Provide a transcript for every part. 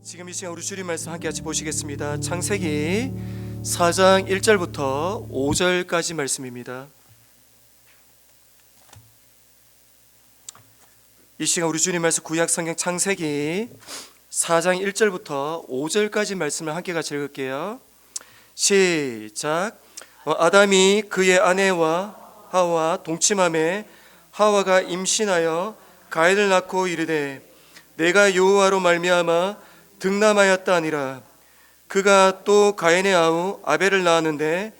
지금 이 시간 우리 주님 말씀 함께 같이 보시겠습니다. 창세기 4장 1절부터 5절까지 말씀입니다. 이 시간 우리 주님 말씀 구약 성경 창세기 4장 1절부터 5절까지 말씀을 함께 같이 읽을게요. 시작. 아담이 그의 아내와 하와 동침함에 하와가 임신하여 가인을 낳고 이르되 내가 여호와로 말미암아 득남하였다 하니라. 그가 또 가인의 아우 아벨을 낳았는데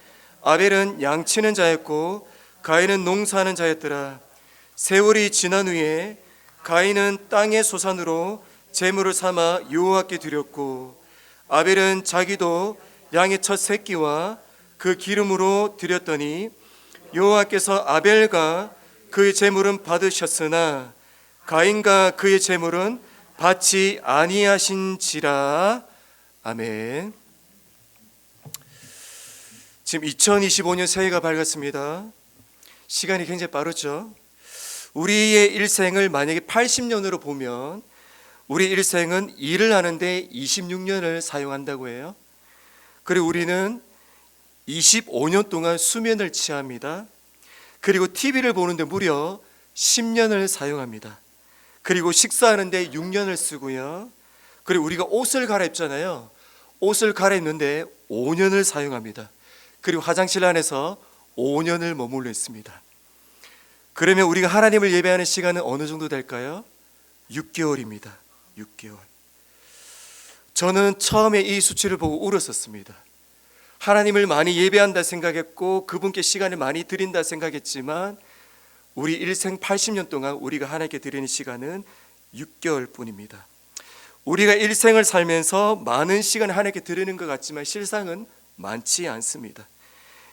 아벨은 양치는 자였고 가인은 농사하는 자였더라. 세월이 지난 후에 가인은 땅의 소산으로 제물을 삼아 여호와께 드렸고 아벨은 자기도 양의 첫 새끼와 그 기름으로 드렸더니 여호와께서 아벨과 그의 제물은 받으셨으나 가인과 그의 제물은 받지 아니하신지라. 아멘. 지금 2025년 새해가 밝았습니다. 시간이 굉장히 빠르죠. 우리의 일생을 만약에 80년으로 보면 우리 일생은 일을 하는데 26년을 사용한다고 해요. 그리고 우리는 25년 동안 수면을 취합니다. 그리고 TV를 보는데 무려 10년을 사용합니다. 그리고 식사하는데 6년을 쓰고요. 그리고 우리가 옷을 갈아입잖아요. 옷을 갈아입는데 5년을 사용합니다. 그리고 화장실 안에서 5년을 머물러 있습니다. 그러면 우리가 하나님을 예배하는 시간은 어느 정도 될까요? 6개월입니다. 6개월. 저는 처음에 이 수치를 보고 울었었습니다. 하나님을 많이 예배한다 생각했고 그분께 시간을 많이 드린다 생각했지만 우리 일생 80년 동안 우리가 하나님께 드리는 시간은 6개월 뿐입니다. 우리가 일생을 살면서 많은 시간을 하나님께 드리는 것 같지만 실상은 많지 않습니다.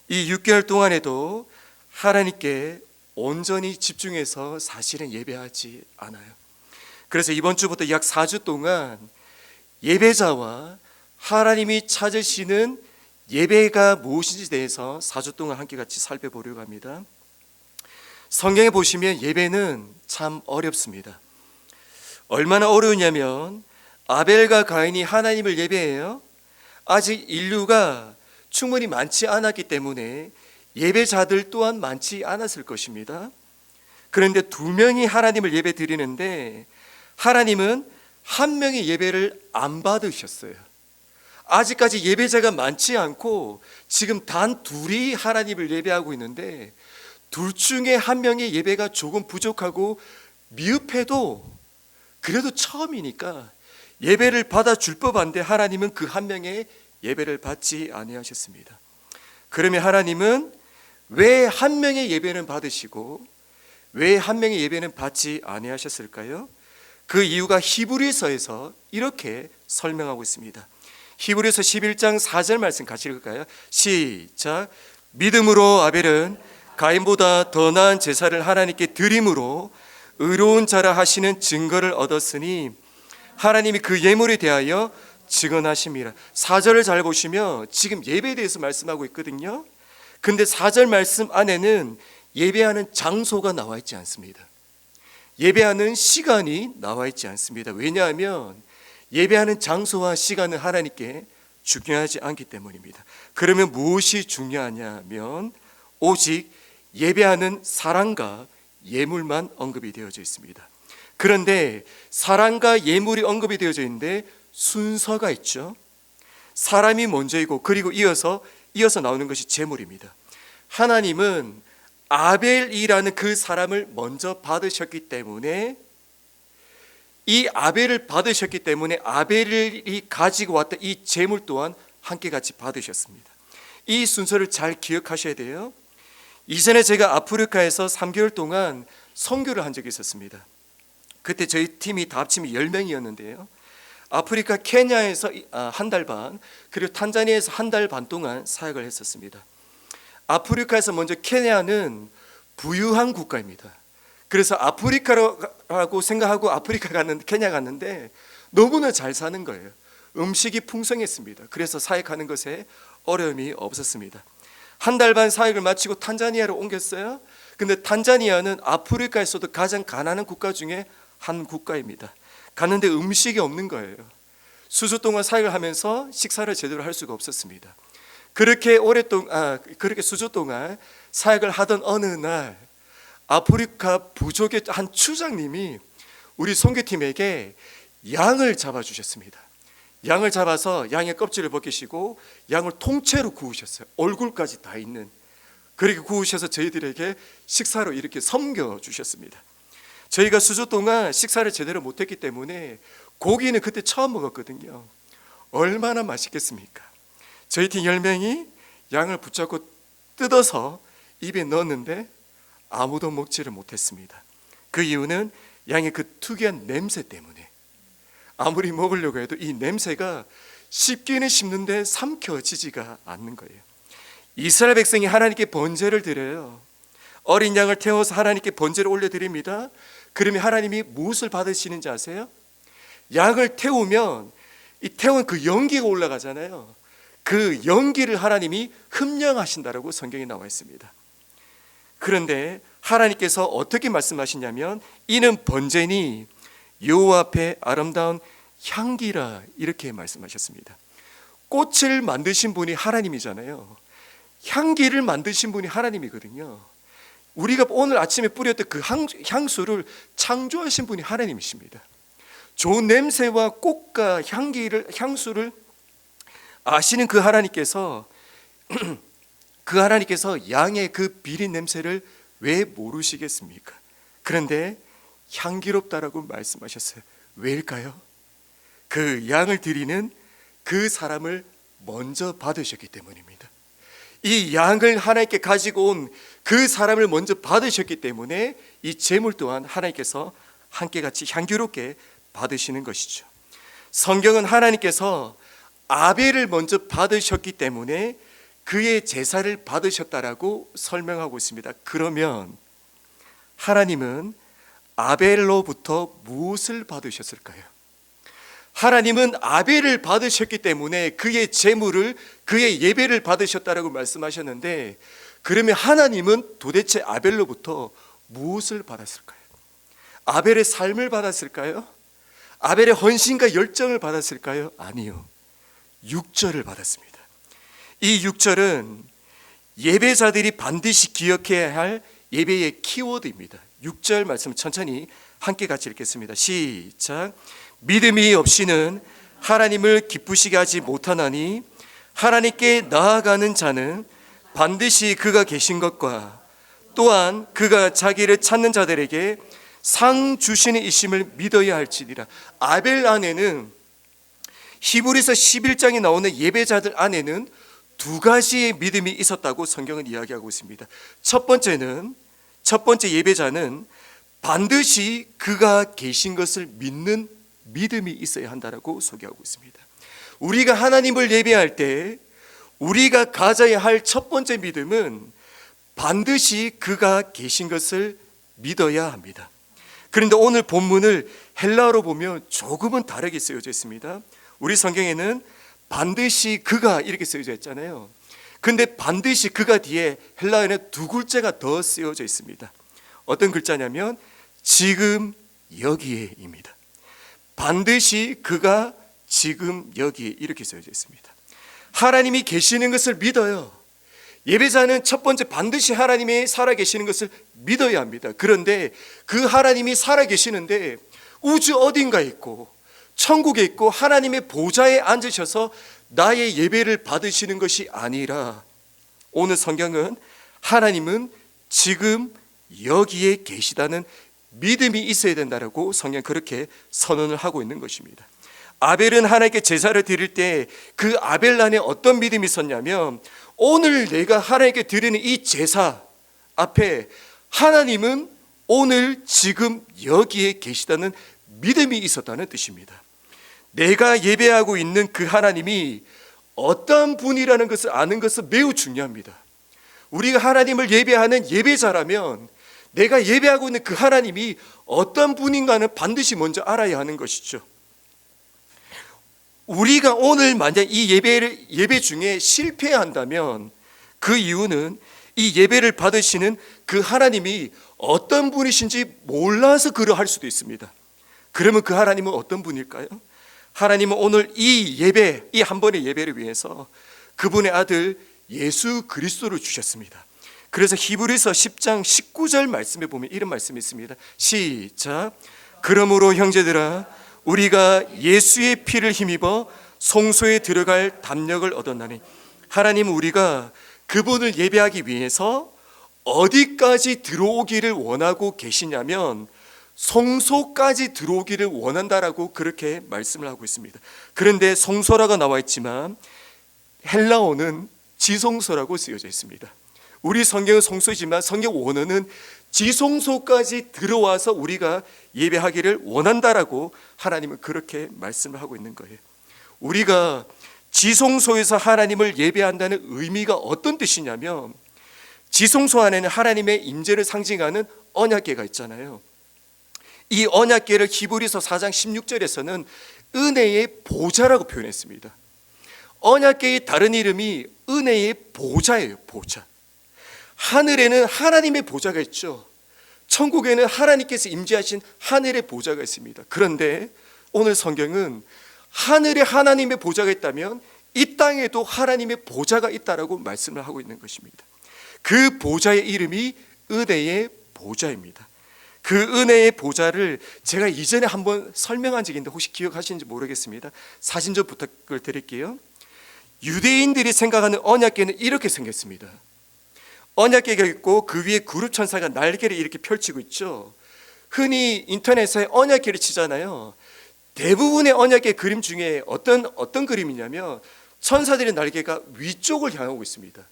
이 6개월 동안에도 하나님께 온전히 집중해서 사실은 예배하지 않아요. 그래서 이번 주부터 약 4주 동안 예배자와 하나님이 찾으시는 예배가 무엇인지 대해서 4주 동안 함께 같이 살펴보려고 합니다. 성경에 보시면 예배는 참 어렵습니다. 얼마나 어려우냐면 아벨과 가인이 하나님을 예배해요. 아직 인류가 충분히 많지 않았기 때문에 예배자들 또한 많지 않았을 것입니다. 그런데 두 명이 하나님을 예배 드리는데 하나님은 한 명의 예배를 안 받으셨어요. 아직까지 예배자가 많지 않고 지금 단 둘이 하나님을 예배하고 있는데 둘 중에 한 명의 예배가 조금 부족하고 미흡해도 그래도 처음이니까 예배를 받아줄 법한데 하나님은 그 한 명의 예배를 받지 아니하셨습니다. 그러면 하나님은 왜 한 명의 예배는 받으시고 왜 한 명의 예배는 받지 아니하셨을까요? 그 이유가 히브리서에서 이렇게 설명하고 있습니다. 히브리서 11장 4절 말씀 같이 읽을까요? 시작. 믿음으로 아벨은 가인보다 더 나은 제사를 하나님께 드림으로 의로운 자라 하시는 증거를 얻었으니 하나님이 그 예물에 대하여 증언하심이라. 4절을 잘 보시면 지금 예배에 대해서 말씀하고 있거든요. 근데 4절 말씀 안에는 예배하는 장소가 나와 있지 않습니다. 예배하는 시간이 나와 있지 않습니다. 왜냐하면 예배하는 장소와 시간은 하나님께 중요하지 않기 때문입니다. 그러면 무엇이 중요하냐면 오직 예배하는 사랑과 예물만 언급이 되어져 있습니다. 그런데 사랑과 예물이 언급이 되어져 있는데 순서가 있죠. 사람이 먼저이고 그리고 이어서 나오는 것이 제물입니다. 하나님은 아벨이라는 그 사람을 먼저 받으셨기 때문에 이 아벨을 받으셨기 때문에 아벨이 가지고 왔던 이 제물 또한 함께 같이 받으셨습니다. 이 순서를 잘 기억하셔야 돼요. 이전에 제가 아프리카에서 3개월 동안 선교를 한 적이 있었습니다. 그때 저희 팀이 다 합치면 10명이었는데요. 아프리카 케냐에서 한 달 반, 그리고 탄자니아에서 한 달 반 동안 사역을 했었습니다. 아프리카에서 먼저 케냐는 부유한 국가입니다. 그래서 아프리카라고 생각하고 아프리카 갔는데 케냐 갔는데 너무나 잘 사는 거예요. 음식이 풍성했습니다. 그래서 사역하는 것에 어려움이 없었습니다. 한 달 반 사역을 마치고 탄자니아로 옮겼어요. 근데 탄자니아는 아프리카에서도 가장 가난한 국가 중에 한 국가입니다. 갔는데 음식이 없는 거예요. 수주 동안 사역을 하면서 식사를 제대로 할 수가 없었습니다. 그렇게 수주 동안 사역을 하던 어느 날 아프리카 부족의 한 추장님이 우리 선교팀에게 양을 잡아주셨습니다. 양을 잡아서 양의 껍질을 벗기시고 양을 통째로 구우셨어요. 얼굴까지 다 있는, 그렇게 구우셔서 저희들에게 식사로 이렇게 섬겨주셨습니다. 저희가 수주 동안 식사를 제대로 못했기 때문에 고기는 그때 처음 먹었거든요. 얼마나 맛있겠습니까? 저희 팀 10명이 양을 붙잡고 뜯어서 입에 넣었는데 아무도 먹지를 못했습니다. 그 이유는 양의 그 특이한 냄새 때문에 아무리 먹으려고 해도 이 냄새가 씹기는 씹는데 삼켜지지가 않는 거예요. 이스라엘 백성이 하나님께 번제를 드려요. 어린 양을 태워서 하나님께 번제를 올려드립니다. 그러면 하나님이 무엇을 받으시는지 아세요? 양을 태우면 이 태운 그 연기가 올라가잖아요. 그 연기를 하나님이 흠령하신다라고 성경에 나와 있습니다. 그런데 하나님께서 어떻게 말씀하시냐면 이는 번제니 여호와 앞에 아름다운 향기라, 이렇게 말씀하셨습니다. 꽃을 만드신 분이 하나님이잖아요. 향기를 만드신 분이 하나님이거든요. 우리가 오늘 아침에 뿌렸던 그 향수를 창조하신 분이 하나님이십니다. 좋은 냄새와 꽃과 향수를 아시는 그 하나님께서 양의 그 비린 냄새를 왜 모르시겠습니까? 그런데 향기롭다라고 말씀하셨어요. 왜일까요? 그 양을 드리는 그 사람을 먼저 받으셨기 때문입니다. 이 양을 하나님께 가지고 온 그 사람을 먼저 받으셨기 때문에 이 제물 또한 하나님께서 함께같이 향기롭게 받으시는 것이죠. 성경은 하나님께서 아벨을 먼저 받으셨기 때문에 그의 제사를 받으셨다라고 설명하고 있습니다. 그러면 하나님은 아벨로부터 무엇을 받으셨을까요? 하나님은 아벨을 받으셨기 때문에 그의 제물을, 그의 예배를 받으셨다라고 말씀하셨는데, 그러면 하나님은 도대체 아벨로부터 무엇을 받았을까요? 아벨의 삶을 받았을까요? 아벨의 헌신과 열정을 받았을까요? 아니요, 6절을 받았습니다. 이 6절은 예배자들이 반드시 기억해야 할 예배의 키워드입니다. 6절 말씀 천천히 함께 같이 읽겠습니다. 시작. 믿음이 없이는 하나님을 기쁘시게 하지 못하나니 하나님께 나아가는 자는 반드시 그가 계신 것과 또한 그가 자기를 찾는 자들에게 상 주시는 이심을 믿어야 할지니라. 아벨 안에는, 히브리서 11장에 나오는 예배자들 안에는 두 가지의 믿음이 있었다고 성경은 이야기하고 있습니다. 첫 번째 예배자는 반드시 그가 계신 것을 믿는 믿음이 있어야 한다라고 소개하고 있습니다. 우리가 하나님을 예배할 때 우리가 가져야 할 첫 번째 믿음은 반드시 그가 계신 것을 믿어야 합니다. 그런데 오늘 본문을 헬라어로 보면 조금은 다르게 쓰여져 있습니다. 우리 성경에는 반드시 그가 이렇게 쓰여져 있잖아요. 근데 반드시 그가 뒤에 헬라어에는 두 글자가 더 쓰여져 있습니다. 어떤 글자냐면 지금 여기에입니다. 반드시 그가 지금 여기에 이렇게 쓰여져 있습니다. 하나님이 계시는 것을 믿어요. 예배자는 첫 번째 반드시 하나님이 살아계시는 것을 믿어야 합니다. 그런데 그 하나님이 살아계시는데 우주 어딘가에 있고 천국에 있고 하나님의 보좌에 앉으셔서 나의 예배를 받으시는 것이 아니라, 오늘 성경은 하나님은 지금 여기에 계시다는 믿음이 있어야 된다라고 성경 그렇게 선언을 하고 있는 것입니다. 아벨은 하나님께 제사를 드릴 때 그 아벨 안에 어떤 믿음이 있었냐면, 오늘 내가 하나님께 드리는 이 제사 앞에 하나님은 오늘 지금 여기에 계시다는 믿음이 있었다는 뜻입니다. 내가 예배하고 있는 그 하나님이 어떤 분이라는 것을 아는 것은 매우 중요합니다. 우리가 하나님을 예배하는 예배자라면 내가 예배하고 있는 그 하나님이 어떤 분인가는 반드시 먼저 알아야 하는 것이죠. 우리가 오늘 만약 이 예배 중에 실패한다면 그 이유는 이 예배를 받으시는 그 하나님이 어떤 분이신지 몰라서 그러할 수도 있습니다. 그러면 그 하나님은 어떤 분일까요? 하나님은 오늘 이 예배, 이 한 번의 예배를 위해서 그분의 아들 예수 그리스도를 주셨습니다. 그래서 히브리서 10장 19절 말씀에 보면 이런 말씀이 있습니다. 시작. 그러므로 형제들아 우리가 예수의 피를 힘입어 성소에 들어갈 담력을 얻었나니. 하나님은 우리가 그분을 예배하기 위해서 어디까지 들어오기를 원하고 계시냐면 성소까지 들어오기를 원한다라고 그렇게 말씀을 하고 있습니다. 그런데 성소라고 나와 있지만 헬라어는 지성소라고 쓰여져 있습니다. 우리 성경은 성소이지만 성경 원어는 지성소까지 들어와서 우리가 예배하기를 원한다라고 하나님은 그렇게 말씀을 하고 있는 거예요. 우리가 지성소에서 하나님을 예배한다는 의미가 어떤 뜻이냐면 지성소 안에는 하나님의 임재를 상징하는 언약궤가 있잖아요. 이 언약궤를 히브리서 4장 16절에서는 은혜의 보좌라고 표현했습니다. 언약궤의 다른 이름이 은혜의 보좌예요. 보좌. 하늘에는 하나님의 보좌가 있죠. 천국에는 하나님께서 임재하신 하늘의 보좌가 있습니다. 그런데 오늘 성경은 하늘에 하나님의 보좌가 있다면 이 땅에도 하나님의 보좌가 있다라고 말씀을 하고 있는 것입니다. 그 보좌의 이름이 은혜의 보좌입니다. 그 은혜의 보좌를 제가 이전에 한번 설명한 적이 있는데 혹시 기억하시는지 모르겠습니다. 사진 좀 부탁을 드릴게요. 유대인들이 생각하는 언약궤는 이렇게 생겼습니다. 언약궤가 있고 그 위에 그룹 천사가 날개를 이렇게 펼치고 있죠. 흔히 인터넷에 언약궤를 치잖아요. 대부분의 언약궤 그림 중에 어떤 그림이냐면 천사들의 날개가 위쪽을 향하고 있습니다.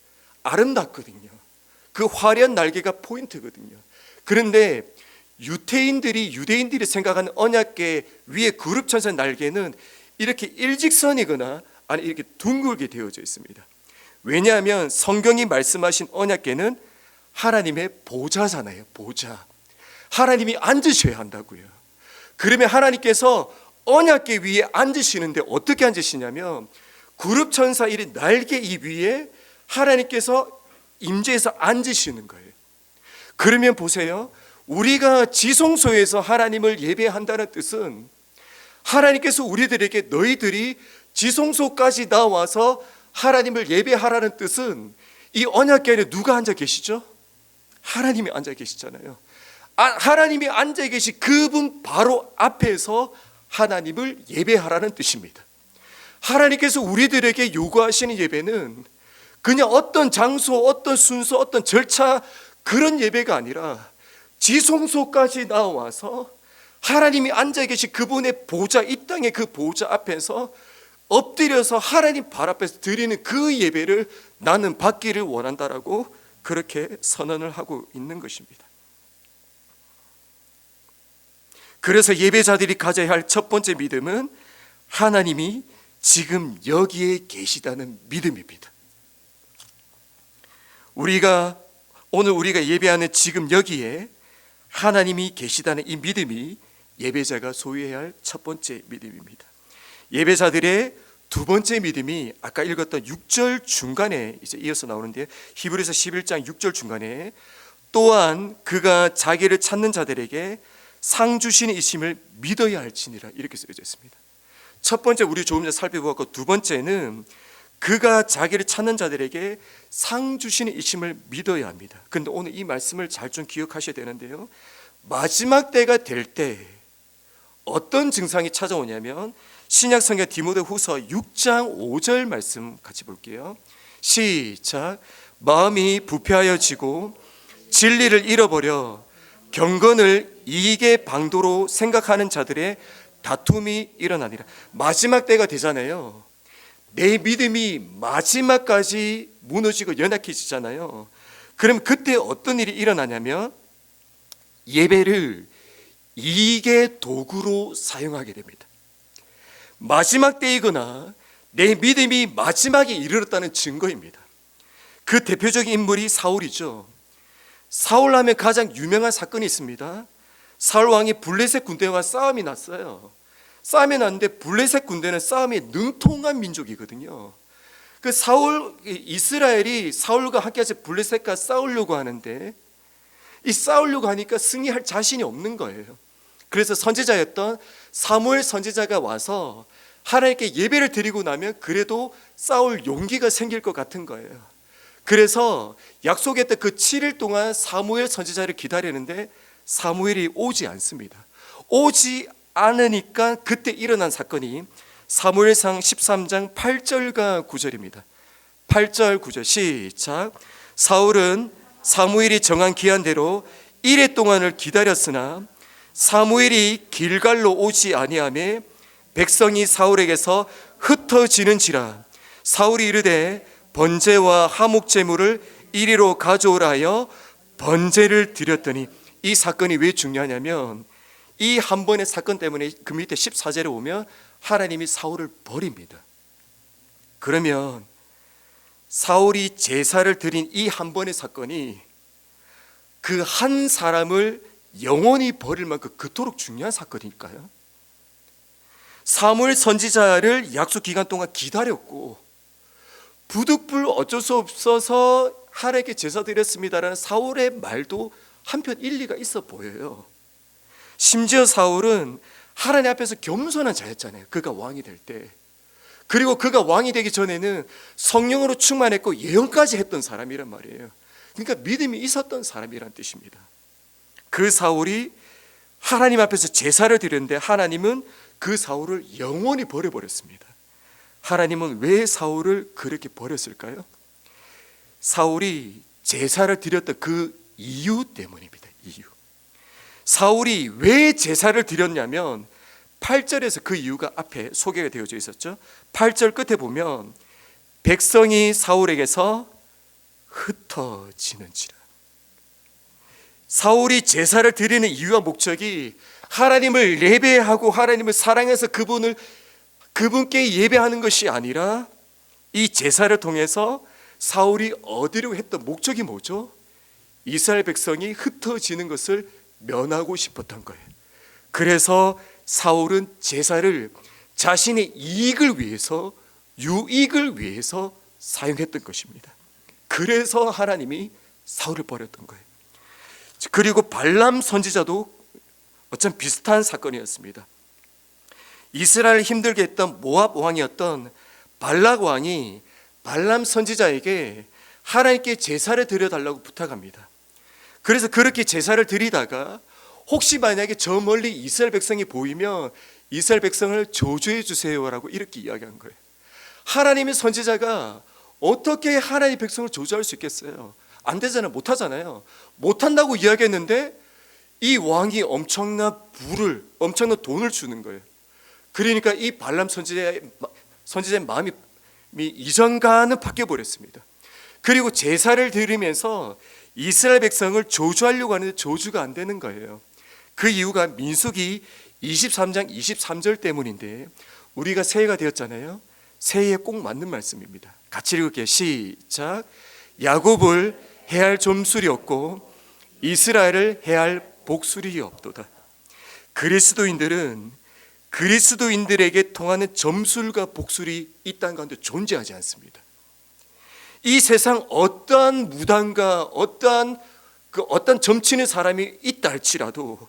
아름답거든요. 그 화려한 날개가 포인트거든요. 그런데 유대인들이 생각하는 언약궤 위에 그룹 천사 날개는 이렇게 일직선이거나 아니 이렇게 둥글게 되어져 있습니다. 왜냐하면 성경이 말씀하신 언약궤는 하나님의 보좌잖아요. 보좌. 하나님이 앉으셔야 한다고요. 그러면 하나님께서 언약궤 위에 앉으시는데 어떻게 앉으시냐면 그룹 천사 이 날개 이 위에 하나님께서 임재해서 앉으시는 거예요. 그러면 보세요. 우리가 지성소에서 하나님을 예배한다는 뜻은 하나님께서 우리들에게 너희들이 지성소까지 나와서 하나님을 예배하라는 뜻은 이 언약궤 안에 누가 앉아 계시죠? 하나님이 앉아 계시잖아요. 하나님이 앉아 계신 그분 바로 앞에서 하나님을 예배하라는 뜻입니다. 하나님께서 우리들에게 요구하시는 예배는 그냥 어떤 장소, 어떤 순서, 어떤 절차 그런 예배가 아니라 지성소까지 나와서 하나님이 앉아 계신 그분의 보좌, 이 땅의 그 보좌 앞에서 엎드려서 하나님 발 앞에서 드리는 그 예배를 나는 받기를 원한다라고 그렇게 선언을 하고 있는 것입니다. 그래서 예배자들이 가져야 할 첫 번째 믿음은 하나님이 지금 여기에 계시다는 믿음입니다. 오늘 우리가 예배하는 지금 여기에 하나님이 계시다는 이 믿음이 예배자가 소유해야 할 첫 번째 믿음입니다. 예배자들의 두 번째 믿음이 아까 읽었던 6절 중간에 이제 이어서 나오는데 히브리서 11장 6절 중간에 또한 그가 자기를 찾는 자들에게 상 주시는 이심을 믿어야 할지니라 이렇게 쓰여져 있습니다. 첫 번째 우리 조금 전에 살펴보았고 두 번째는 그가 자기를 찾는 자들에게 상 주시는 이심을 믿어야 합니다. 그런데 오늘 이 말씀을 잘 좀 기억하셔야 되는데요. 마지막 때가 될 때 어떤 증상이 찾아오냐면 신약성경 디모데후서 6장 5절 말씀 같이 볼게요. 시작. 마음이 부패하여지고 진리를 잃어버려 경건을 이익의 방도로 생각하는 자들의 다툼이 일어나니라. 마지막 때가 되잖아요. 내 믿음이 마지막까지 무너지고 연약해지잖아요. 그럼 그때 어떤 일이 일어나냐면 예배를 이익의 도구로 사용하게 됩니다. 마지막 때이거나 내 믿음이 마지막에 이르렀다는 증거입니다. 그 대표적인 인물이 사울이죠. 사울 하면 가장 유명한 사건이 있습니다. 사울 왕이 블레셋 군대와 싸움이 났어요. 싸움이 났는데 블레셋 군대는 싸움에 능통한 민족이거든요. 그 이스라엘이 사울과 함께해서 블레셋과 싸우려고 하는데 이 싸우려고 하니까 승리할 자신이 없는 거예요. 그래서 선지자였던 사무엘 선지자가 와서 하나님께 예배를 드리고 나면 그래도 싸울 용기가 생길 것 같은 거예요. 그래서 약속했던 그 7일 동안 사무엘 선지자를 기다리는데 사무엘이 오지 않습니다. 오지 않으니까 그때 일어난 사건이 사무엘상 13장 8절과 9절입니다. 8절 9절 시작. 사울은 사무엘이 정한 기한대로 이레 동안을 기다렸으나 사무엘이 길갈로 오지 아니하매 백성이 사울에게서 흩어지는지라. 사울이 이르되 번제와 화목 제물을 이리로 가져오라 하여 번제를 드렸더니, 이 사건이 왜 중요하냐면 이 한 번의 사건 때문에 그 밑에 14절에 보면 하나님이 사울을 버립니다. 그러면 사울이 제사를 드린 이 한 번의 사건이 그 한 사람을 영원히 버릴 만큼 그토록 중요한 사건일까요? 사무엘 선지자를 약속 기간 동안 기다렸고 부득불 어쩔 수 없어서 하나님께 제사 드렸습니다라는 사울의 말도 한편 일리가 있어 보여요. 심지어 사울은 하나님 앞에서 겸손한 자였잖아요. 그가 왕이 될 때. 그리고 그가 왕이 되기 전에는 성령으로 충만했고 예언까지 했던 사람이란 말이에요. 그러니까 믿음이 있었던 사람이란 뜻입니다. 그 사울이 하나님 앞에서 제사를 드렸는데 하나님은 그 사울을 영원히 버려버렸습니다. 하나님은 왜 사울을 그렇게 버렸을까요? 사울이 제사를 드렸던 그 이유 때문입니다. 이유. 사울이 왜 제사를 드렸냐면 8절에서 그 이유가 앞에 소개가 되어져 있었죠. 8절 끝에 보면 백성이 사울에게서 흩어지는지라. 사울이 제사를 드리는 이유와 목적이 하나님을 예배하고 하나님을 사랑해서 그분께 예배하는 것이 아니라 이 제사를 통해서 사울이 얻으려고 했던 목적이 뭐죠? 이스라엘 백성이 흩어지는 것을 면하고 싶었던 거예요. 그래서 사울은 제사를 자신의 이익을 위해서, 유익을 위해서 사용했던 것입니다. 그래서 하나님이 사울을 버렸던 거예요. 그리고 발람 선지자도 어쩜 비슷한 사건이었습니다. 이스라엘을 힘들게 했던 모압 왕이었던 발락 왕이 발람 선지자에게 하나님께 제사를 드려달라고 부탁합니다. 그래서 그렇게 제사를 드리다가 혹시 만약에 저 멀리 이스라엘 백성이 보이면 이스라엘 백성을 저주해 주세요라고 이렇게 이야기한 거예요. 하나님의 선지자가 어떻게 하나님의 백성을 저주할 수 있겠어요? 안 되잖아요. 못하잖아요. 못한다고 이야기했는데 이 왕이 엄청난 돈을 주는 거예요. 그러니까 이 발람 선지자의 마음이 이전과는 바뀌어 버렸습니다. 그리고 제사를 드리면서 이스라엘 백성을 저주하려고 하는데 저주가 안 되는 거예요. 그 이유가 민수기 23장 23절 때문인데, 우리가 새해가 되었잖아요. 새해에 꼭 맞는 말씀입니다. 같이 읽을게요. 시작. 야곱을 해할 점술이 없고 이스라엘을 해할 복술이 없도다. 그리스도인들에게 통하는 점술과 복술이 이 땅 가운데 존재하지 않습니다. 이 세상 어떠한 무당과 어떠한 점치는 사람이 있다 할지라도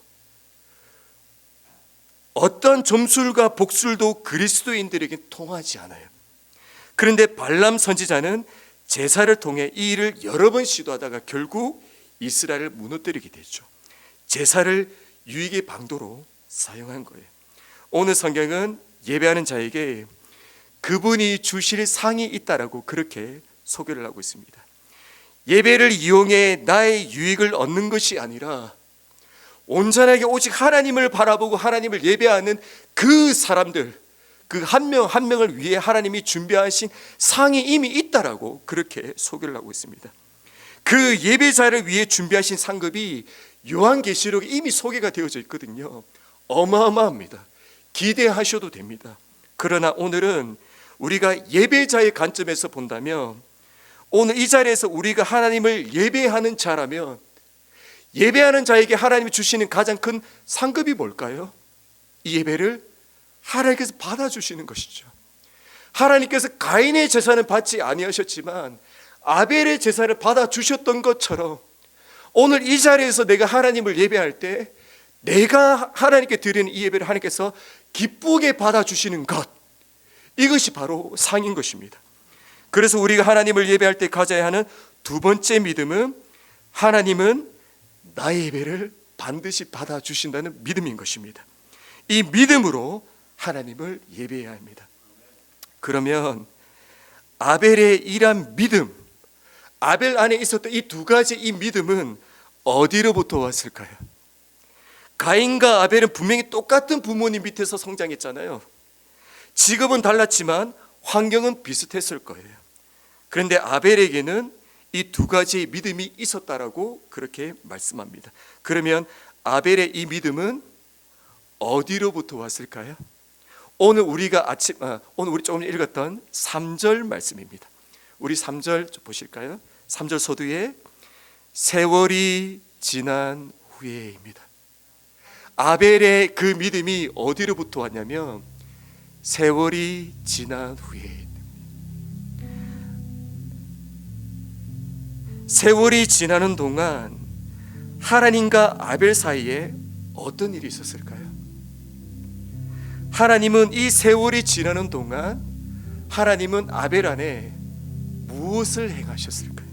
어떠한 점술과 복술도 그리스도인들에게 통하지 않아요. 그런데 발람 선지자는 제사를 통해 이 일을 여러 번 시도하다가 결국 이스라엘을 무너뜨리게 되죠. 제사를 유익의 방도로 사용한 거예요. 오늘 성경은 예배하는 자에게 그분이 주실 상이 있다라고 그렇게 소개를 하고 있습니다. 예배를 이용해 나의 유익을 얻는 것이 아니라 온전하게 오직 하나님을 바라보고 하나님을 예배하는 그 사람들, 그 한 명 한 명을 위해 하나님이 준비하신 상이 이미 있다라고 그렇게 소개를 하고 있습니다. 그 예배자를 위해 준비하신 상급이 요한계시록에 이미 소개가 되어져 있거든요. 어마어마합니다. 기대하셔도 됩니다. 그러나 오늘은 우리가 예배자의 관점에서 본다면, 오늘 이 자리에서 우리가 하나님을 예배하는 자라면 예배하는 자에게 하나님이 주시는 가장 큰 상급이 뭘까요? 이 예배를 하나님께서 받아주시는 것이죠. 하나님께서 가인의 제사는 받지 아니하셨지만 아벨의 제사를 받아주셨던 것처럼 오늘 이 자리에서 내가 하나님을 예배할 때 내가 하나님께 드리는 이 예배를 하나님께서 기쁘게 받아주시는 것, 이것이 바로 상인 것입니다. 그래서 우리가 하나님을 예배할 때 가져야 하는 두 번째 믿음은 하나님은 나의 예배를 반드시 받아주신다는 믿음인 것입니다. 이 믿음으로 하나님을 예배해야 합니다. 그러면 아벨의 이러한 믿음, 아벨 안에 있었던 이 두 가지 이 믿음은 어디로부터 왔을까요? 가인과 아벨은 분명히 똑같은 부모님 밑에서 성장했잖아요. 직업은 달랐지만 환경은 비슷했을 거예요. 그런데 아벨에게는 이 두 가지의 믿음이 있었다라고 그렇게 말씀합니다. 그러면 아벨의 이 믿음은 어디로부터 왔을까요? 오늘 우리 조금 읽었던 3절 말씀입니다. 우리 3절 보실까요? 3절 서두에 세월이 지난 후에입니다. 아벨의 그 믿음이 어디로부터 왔냐면 세월이 지난 후에. 세월이 지나는 동안 하나님과 아벨 사이에 어떤 일이 있었을까요? 하나님은 이 세월이 지나는 동안 하나님은 아벨 안에 무엇을 행하셨을까요?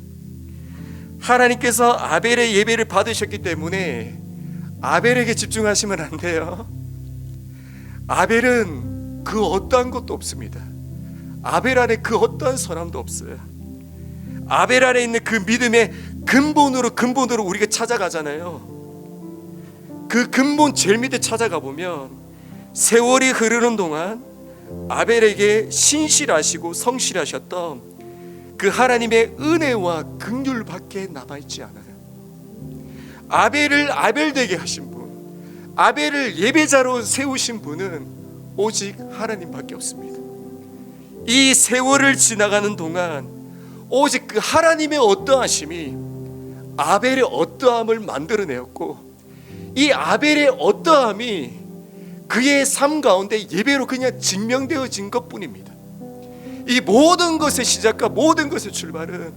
하나님께서 아벨의 예배를 받으셨기 때문에 아벨에게 집중하시면 안 돼요. 아벨은 그 어떠한 것도 없습니다. 아벨 안에 그 어떠한 선함도 없어요. 아벨 안에 있는 그 믿음의 근본으로 우리가 찾아가잖아요. 그 근본 제일 밑에 찾아가 보면 세월이 흐르는 동안 아벨에게 신실하시고 성실하셨던 그 하나님의 은혜와 긍휼밖에 남아있지 않아요. 아벨을 아벨되게 하신 분, 아벨을 예배자로 세우신 분은 오직 하나님밖에 없습니다. 이 세월을 지나가는 동안 오직 그 하나님의 어떠하심이 아벨의 어떠함을 만들어내었고, 이 아벨의 어떠함이 그의 삶 가운데 예배로 그냥 증명되어진 것뿐입니다. 이 모든 것의 시작과 모든 것의 출발은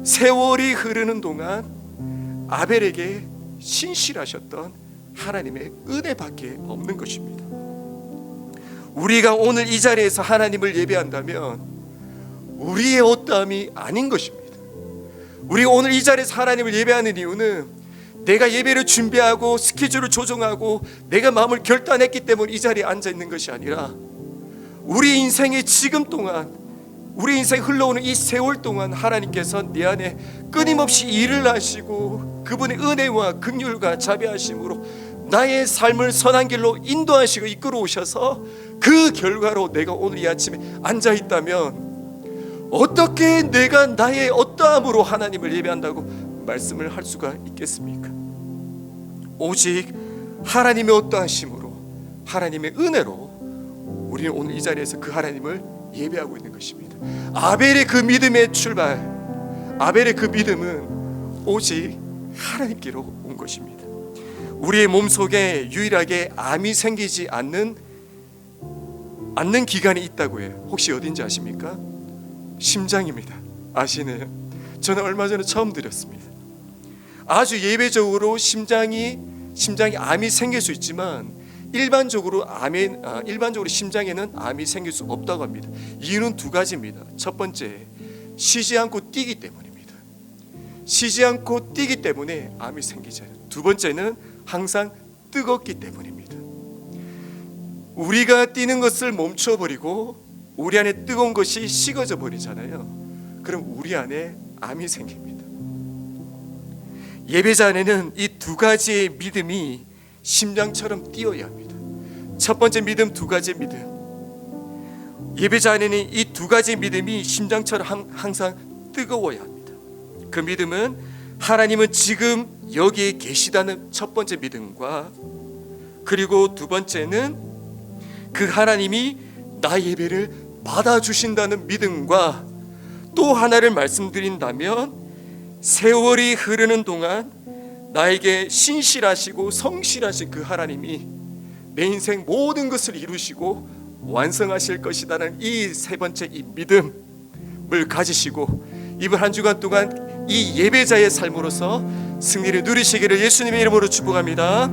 세월이 흐르는 동안 아벨에게 신실하셨던 하나님의 은혜밖에 없는 것입니다. 우리가 오늘 이 자리에서 하나님을 예배한다면 우리의 어떠함이 아닌 것입니다. 우리가 오늘 이 자리에서 하나님을 예배하는 이유는 내가 예배를 준비하고 스케줄을 조정하고 내가 마음을 결단했기 때문에 이 자리에 앉아 있는 것이 아니라 우리 인생의 지금 동안, 우리 인생 흘러오는 이 세월 동안 하나님께서 내 안에 끊임없이 일을 하시고 그분의 은혜와 긍휼과 자비하심으로 나의 삶을 선한 길로 인도하시고 이끌어 오셔서 그 결과로 내가 오늘 이 아침에 앉아 있다면 어떻게 내가 나의 어떠함으로 하나님을 예배한다고 말씀을 할 수가 있겠습니까? 오직 하나님의 어떠하심으로, 하나님의 은혜로 우리는 오늘 이 자리에서 그 하나님을 예배하고 있는 것입니다. 아벨의 그 믿음의 출발, 아벨의 그 믿음은 오직 하나님께로 온 것입니다. 우리의 몸속에 유일하게 암이 생기지 않는 기관이 있다고 해요. 혹시 어딘지 아십니까? 심장입니다. 아시네요? 저는 얼마 전에 처음 드렸습니다. 아주 예외적으로 심장이 암이 생길 수 있지만 일반적으로 심장에는 암이 생길 수 없다고 합니다. 이유는 두 가지입니다. 첫 번째, 쉬지 않고 뛰기 때문입니다. 쉬지 않고 뛰기 때문에 암이 생기지 않아요. 두 번째는 항상 뜨겁기 때문입니다. 우리가 뛰는 것을 멈춰버리고 우리 안에 뜨거운 것이 식어져 버리잖아요. 그럼 우리 안에 암이 생깁니다. 예배자 안에는 이 두 가지의 믿음이 심장처럼 뛰어야 합니다. 첫 번째 믿음, 두 가지 믿음. 예배자 안에는 이 두 가지 믿음이 심장처럼 항상 뜨거워야 합니다. 그 믿음은 하나님은 지금 여기에 계시다는 첫 번째 믿음과, 그리고 두 번째는 그 하나님이 나의 예배를 받아주신다는 믿음과, 또 하나를 말씀드린다면 세월이 흐르는 동안 나에게 신실하시고 성실하신 그 하나님이 내 인생 모든 것을 이루시고 완성하실 것이라는 이 세 번째 이 믿음을 가지시고 이번 한 주간 동안 이 예배자의 삶으로서 승리를 누리시기를 예수님의 이름으로 축복합니다.